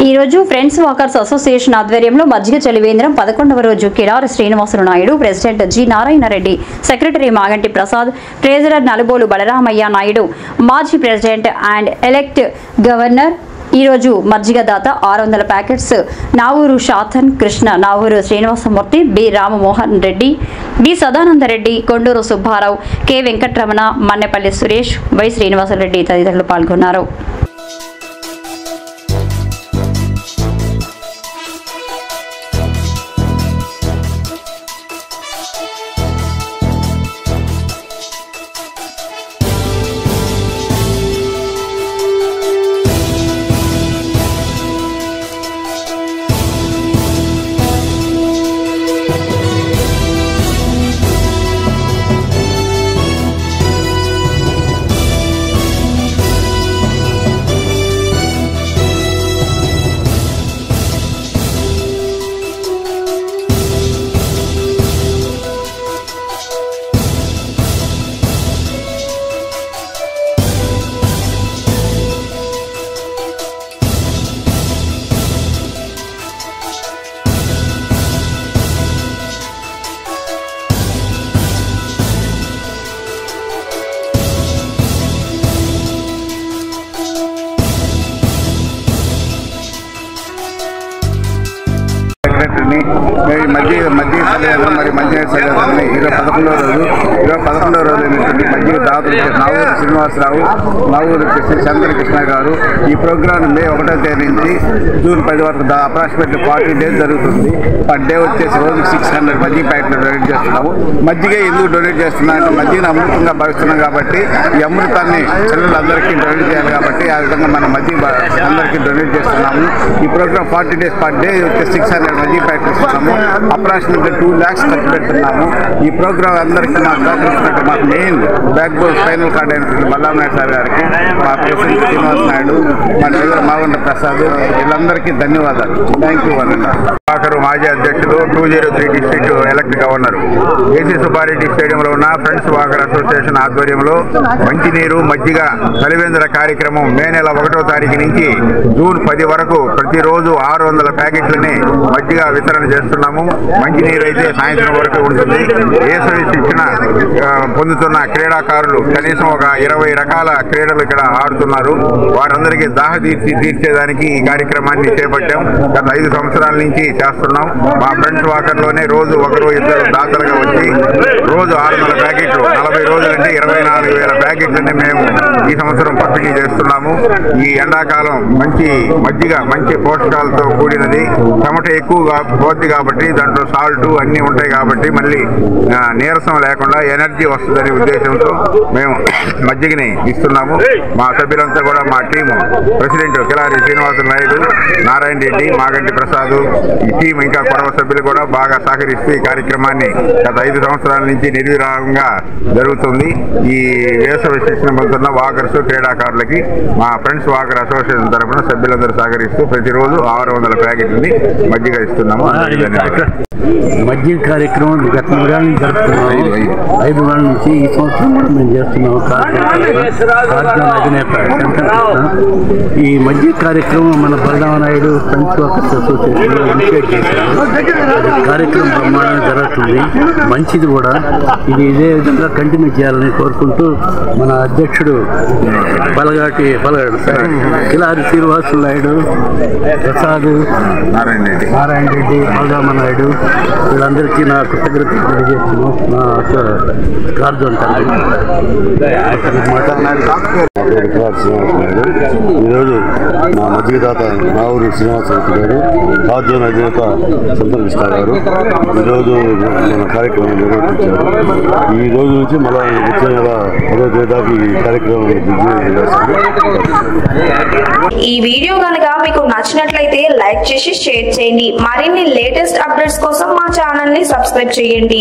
ఈ రోజు friends walkers association ఆధ్వర్యంలో మజ్జిగ చలివేంద్రం 11వ రోజు Kilari Srinivasulu Naidu, president G Narayana Reddy, secretary Maganti Prasad, treasurer Nalubolu Balaramaiah Naidu, మాజీ ప్రెసిడెంట్ అండ్ ఎలెక్ట్ గవర్నర్ ఈ రోజు మజ్జిగ దాత 600 packets Navuru Sathan Krishna, Navuru Srinivasamurthy, B Ramamohan Reddy, B Sadananda Reddy, Konduru Subbarao, K Venkataramana, Mannepalli Suresh, Y Srinivasareddy తదితరులు పాల్గొన్నారు. మధ్య చదివారు మరి మంచిగా చదివారని 11వ రోజు అయినటువంటి మధ్య దాతలు నావూరు శ్రీనివాసరావు, నావూరు చంద్రకృష్ణ గారు ఈ ప్రోగ్రామ్ మే 1వ తేదీ నుంచి జూన్ 10 వరకు అప్రాక్సిమేట్లీ 40 days జరుగుతుంది. పర్ డే వచ్చేసి రోజుకి 600 మజ్జిగ ప్యాకెట్లు డొనేట్ చేస్తున్నాము. మజ్జిగ ఎందుకు డొనేట్ చేస్తున్నాం అంటే మజ్జిగను అమృతంగా భావిస్తున్నాం కాబట్టి ఈ అమృతాన్ని చిన్నలందరికీ డొనేట్ చేయాలి కాబట్టి ఆ విధంగా మనం మజ్జిగ అందరికీ డొనేట్ చేస్తున్నాము. ఈ ప్రోగ్రామ్ 40 days పర్ డే వచ్చి 600 మజ్జిగ ప్యాకెట్లు ఇస్తున్నాము. అప్రాక్సిమేట్లీ 2 lakhs ఖర్చు పెడుతున్నాము. ఈ ప్రోగ్రామ్ అందరికీ మాకు సహకరిస్తున్నట్టు మాకు main back bone spinal cord అయినటువంటి బలరామనాయుడు సార్ గారికి, మా ప్రెసిడెంట్ శ్రీనివాస్ నాయుడు, మా డ్రైవర్ మాగంటి ప్రసాద్, వీళ్ళందరికీ ధన్యవాదాలు. థ్యాంక్ యూ అన్న. మాజీ అధ్యక్షులు 203 district elect governor A C Subba Reddy స్టేడియంలో ఉన్న ఫ్రెండ్స్ వాకర్ అసోసియేషన్ ఆధ్వర్యంలో మంచినీరు మజ్జిగ చలివేంద్ర కార్యక్రమం మే నెల 1వ తారీఖు నుంచి జూన్ 10 వరకు ప్రతిరోజు 600 ప్యాకెట్లని మజ్జిగ వితరణ చేస్తున్నాము. మంచినీరు అయితే సాయంత్రం వరకు ఉంటుంది. వేసవి శిక్షణ పొందుతున్న క్రీడాకారులు కనీసం ఒక 20 రకాల క్రీడలు ఇక్కడ ఆడుతున్నారు. వారందరికీ దాహ తీర్చేదానికి ఈ కార్యక్రమాన్ని చేపట్టాం. గత 5 సంవత్సరాల నుంచి చేస్తున్నాం. మా ఫ్రెండ్స్ వాకర్లోనే రోజు 1-2 దాతలుగా వచ్చి రోజు 600 ప్యాకెట్లు, 40 రోజులంటే 24,000 ప్యాకెట్లని మేము ఈ సంవత్సరం పంపిణీ చేస్తున్నాము. ఈ ఎండాకాలం మంచి మజ్జిగ మంచి పోషకాలతో కూడినది, చెమట ఎక్కువగా పోద్ది కాబట్టి దాంట్లో సాల్ట్ అన్నీ ఉంటాయి కాబట్టి మళ్ళీ నీరసం లేకుండా ఎనర్జీ వస్తుందనే ఉద్దేశంతో మేము మజ్జిగని ఇస్తున్నాము. మా సభ్యులంతా కూడా మా టీము ప్రెసిడెంట్ కిలారి శ్రీనివాసులు నాయుడు, నారాయణ రెడ్డి, మాగంటి ప్రసాద్, ఈ టీం ఇంకా కొరవ సభ్యులు కూడా బాగా సహకరిస్తూ ఈ కార్యక్రమాన్ని గత 5 సంవత్సరాల నుంచి నిర్విరామంగా జరుగుతుంది. ఈ వేసవి శిక్షణ పొందుతున్న వాకర్స్ క్రీడాకారులకి మా ఫ్రెండ్స్ వాకర్ అసోసియేషన్ తరఫున సభ్యులందరూ సహకరిస్తూ ప్రతిరోజు 600 ప్యాకెట్లని మజ్జిగ ఇస్తున్నాము. మజ్జిగ కార్యక్రమం గత 3 ఏళ్ళ నుంచి జరుపుతున్నాము. 5 ఏళ్ళ నుంచి ఈ సంవత్సరం కూడా మేము చేస్తున్నాము. అధినేత ఈ మజ్జిగ కార్యక్రమం మన బలరామనాయుడు ఫ్రెండ్స్ వాకర్స్ అసోసియేషన్లో ఇనిషియేట్ చేశారు. కార్యక్రమం బ్రహ్మాండంగా జరుగుతుంది, మంచిది కూడా. ఇది ఇదే విధంగా కంటిన్యూ చేయాలని కోరుకుంటూ మన అధ్యక్షుడు కిలారి శ్రీనివాసులు నాయుడు, ప్రసాద్, నారాయణ రెడ్డి, బలరామనాయుడు వీళ్ళందరికీ నా కృతజ్ఞతలు తెలియజేస్తున్నాను. నా కార్డు అంటారు. ఈరోజు మా మజ్జిగ దాత నావూరు శ్రీనివాసరెడ్డి గారు, రాజ్యం అధినేత చంద్రకృష్ణ గారు ఈరోజు మన కార్యక్రమం నిర్వహించారు. ఈ రోజు నుంచి మళ్ళీ వచ్చే నెల 10వ తేదీ దాకా ఈ కార్యక్రమం ఈ వీడియో కనుక మీకు నచ్చినట్లయితే లైక్ చేసి షేర్ చేయండి. మరిన్ని లేటెస్ట్ అప్డేట్స్ కోసం మా ఛానల్ ని సబ్స్క్రైబ్ చేయండి.